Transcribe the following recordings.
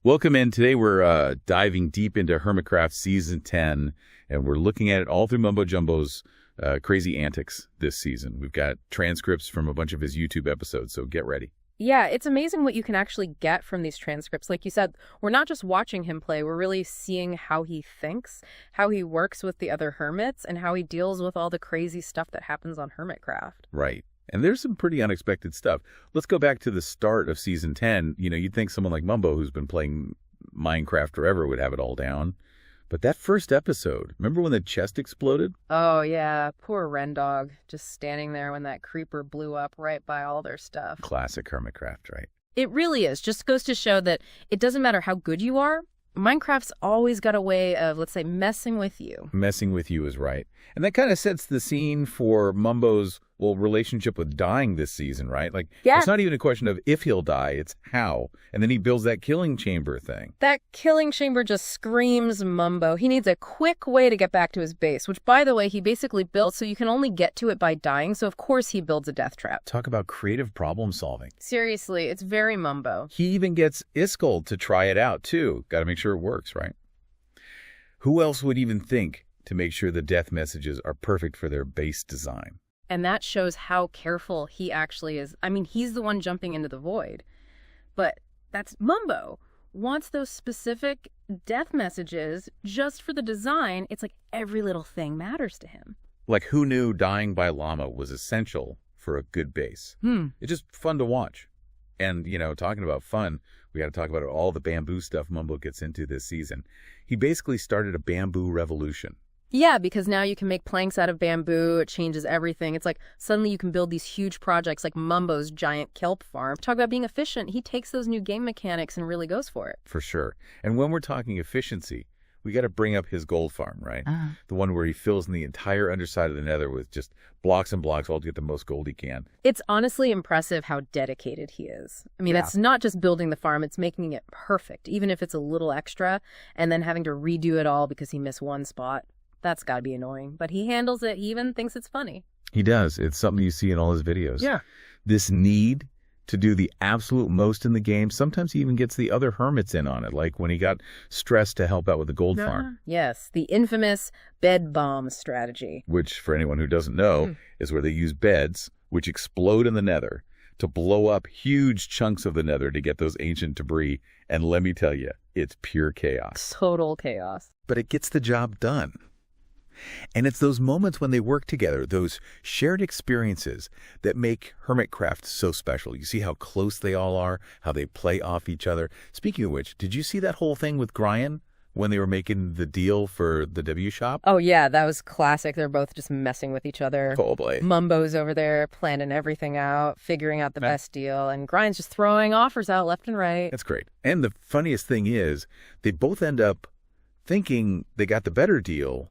Welcome in. Today we're diving deep into Hermitcraft Season 10, and we're looking at it all through Mumbo Jumbo's crazy antics this season. We've got transcripts from a bunch of his YouTube episodes, so get ready. Yeah, it's amazing what you can actually get from these transcripts. Like you said, we're not just watching him play, we're really seeing how he thinks, how he works with the other hermits, and how he deals with all the crazy stuff that happens on Hermitcraft. Right. And there's some pretty unexpected stuff. Let's go back to the start of Season 10. You know, you'd think someone like Mumbo, who's been playing Minecraft forever, would have it all down. But that first episode, remember when the chest exploded? Oh, yeah. Poor Rendog, just standing there when that creeper blew up right by all their stuff. Classic Hermitcraft, right? It really is. Just goes to show that it doesn't matter how good you are. Minecraft's always got a way of, let's say, messing with you. Messing with you is right. And that kind of sets the scene for Mumbo's, relationship with dying this season, right? Like, yeah. It's not even a question of if he'll die, it's how. And then he builds that killing chamber thing. That killing chamber just screams Mumbo. He needs a quick way to get back to his base, which, by the way, he basically built so you can only get to it by dying. So, of course, he builds a death trap. Talk about creative problem solving. Seriously, it's very Mumbo. He even gets Iskold to try it out, too. Got to make sure it works, right? Who else would even think to make sure the death messages are perfect for their base design? And that shows how careful he actually is. I mean, he's the one jumping into the void. But that's Mumbo. Wants those specific death messages just for the design. It's like every little thing matters to him. Like, who knew dying by llama was essential for a good base? It's just fun to watch. And, talking about fun, we got to talk about all the bamboo stuff Mumbo gets into this season. He basically started a bamboo revolution. Yeah, because now you can make planks out of bamboo. It changes everything. It's like suddenly you can build these huge projects like Mumbo's giant kelp farm. Talk about being efficient. He takes those new game mechanics and really goes for it. For sure. And when we're talking efficiency, we got to bring up his gold farm, right? The one where he fills in the entire underside of the nether with just blocks and blocks, all to get the most gold he can. It's honestly impressive how dedicated he is. I mean, That's not just building the farm, it's making it perfect, even if it's a little extra, and then having to redo it all because he missed one spot. That's got to be annoying. But he handles it. He even thinks it's funny. He does. It's something you see in all his videos. Yeah. This need to do the absolute most in the game. Sometimes he even gets the other hermits in on it, like when he got stressed to help out with the gold farm. Yes, the infamous bed bomb strategy. Which, for anyone who doesn't know, is where they use beds, which explode in the nether, to blow up huge chunks of the nether to get those ancient debris. And let me tell you, it's pure chaos. Total chaos. But it gets the job done. And it's those moments when they work together, those shared experiences that make Hermitcraft so special. You see how close they all are, how they play off each other. Speaking of which, did you see that whole thing with Brian when they were making the deal for the W shop? Oh, yeah, that was classic. They're both just messing with each other. Totally. Mumbo's over there planning everything out, figuring out the best deal, and Grind's just throwing offers out left and right. That's great. And the funniest thing is, they both end up thinking they got the better deal.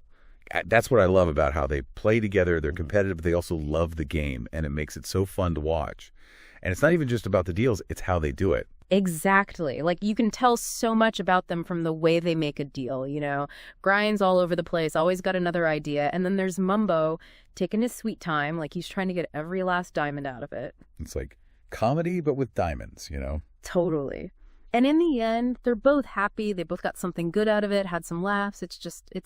That's what I love about how they play together. They're competitive, but they also love the game, and it makes it so fun to watch. And it's not even just about the deals, it's how they do it. Exactly. Like, you can tell so much about them from the way they make a deal, Grind's all over the place, always got another idea. And then there's Mumbo taking his sweet time, like he's trying to get every last diamond out of it. It's like comedy, but with diamonds, Totally. And in the end, they're both happy. They both got something good out of it, had some laughs. It's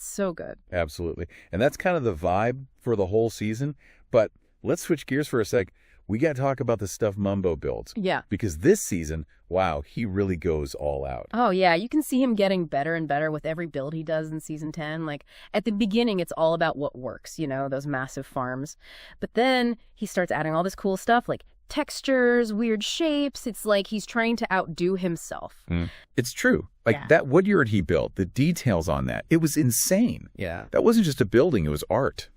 so good. Absolutely. And that's kind of the vibe for the whole season. But let's switch gears for a sec. We got to talk about the stuff Mumbo builds. Yeah. Because this season, wow, he really goes all out. Oh, yeah. You can see him getting better and better with every build he does in Season 10. Like, at the beginning, it's all about what works, those massive farms. But then he starts adding all this cool stuff, like textures, weird shapes. It's like he's trying to outdo himself. It's true. Like that wood yurt he built, the details on that, it was insane. Yeah. That wasn't just a building, it was art.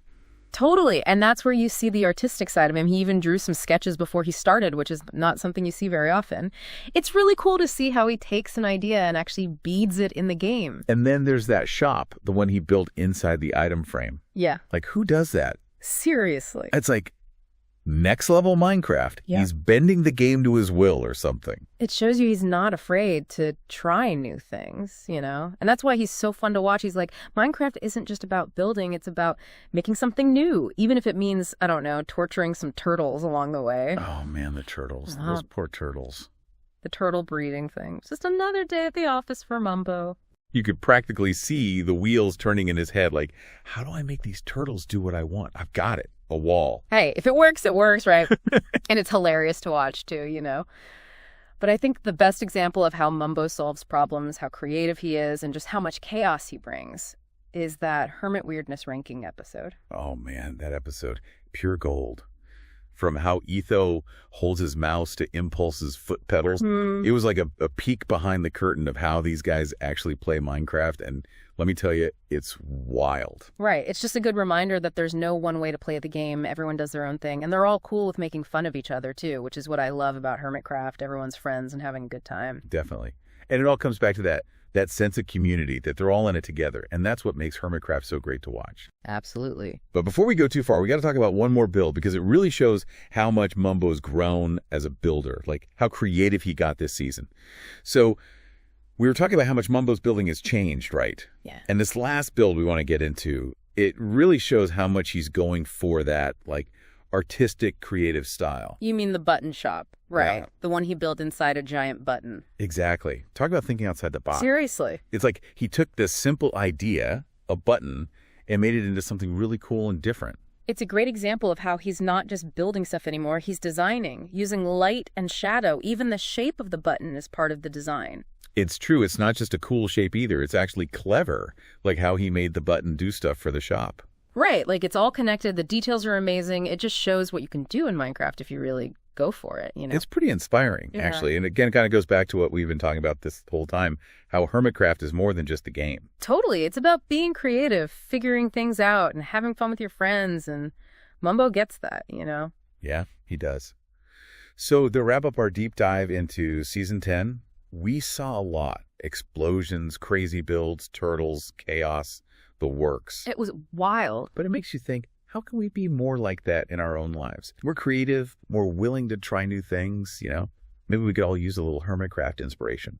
Totally. And that's where you see the artistic side of him. He even drew some sketches before he started, which is not something you see very often. It's really cool to see how he takes an idea and actually beads it in the game. And then there's that shop, the one he built inside the item frame. Yeah. Like, who does that? Seriously. It's like next level Minecraft. Yeah. He's bending the game to his will or something. It shows you he's not afraid to try new things, And that's why he's so fun to watch. He's like, Minecraft isn't just about building, it's about making something new, even if it means, I don't know, torturing some turtles along the way. Oh man, the turtles. Those poor turtles. The turtle breeding thing. Just another day at the office for Mumbo. You could practically see the wheels turning in his head, like, how do I make these turtles do what I want? I've got it. A wall. Hey, if it works, right? And it's hilarious to watch, too, you know? But I think the best example of how Mumbo solves problems, how creative he is, and just how much chaos he brings is that Hermit Weirdness ranking episode. Oh, man, that episode. Pure gold. From how Etho holds his mouse to Impulse's foot pedals. It was like a peek behind the curtain of how these guys actually play Minecraft. And let me tell you, it's wild. Right. It's just a good reminder that there's no one way to play the game. Everyone does their own thing. And they're all cool with making fun of each other, too, which is what I love about Hermitcraft. Everyone's friends and having a good time. Definitely. And it all comes back to that sense of community, that they're all in it together. And that's what makes Hermitcraft so great to watch. Absolutely. But before we go too far, we got to talk about one more build, because it really shows how much Mumbo's grown as a builder, like how creative he got this season. So we were talking about how much Mumbo's building has changed, right? Yeah. And this last build we want to get into, it really shows how much he's going for that, like, artistic, creative style. You mean the button shop, right? Yeah. The one he built inside a giant button. Exactly. Talk about thinking outside the box. Seriously. It's like he took this simple idea, a button, and made it into something really cool and different. It's a great example of how he's not just building stuff anymore, he's designing, using light and shadow. Even the shape of the button is part of the design. It's true. It's not just a cool shape either. It's actually clever, like how he made the button do stuff for the shop. Right. Like, it's all connected. The details are amazing. It just shows what you can do in Minecraft if you really go for it, you know? It's pretty inspiring, actually. And again, it kind of goes back to what we've been talking about this whole time, how Hermitcraft is more than just a game. Totally. It's about being creative, figuring things out, and having fun with your friends. And Mumbo gets that, you know? Yeah, he does. So to wrap up our deep dive into Season 10, we saw a lot. Explosions, crazy builds, turtles, chaos, the works. It was wild. But it makes you think, how can we be more like that in our own lives? More creative, more willing to try new things, you know? Maybe we could all use a little Hermitcraft inspiration.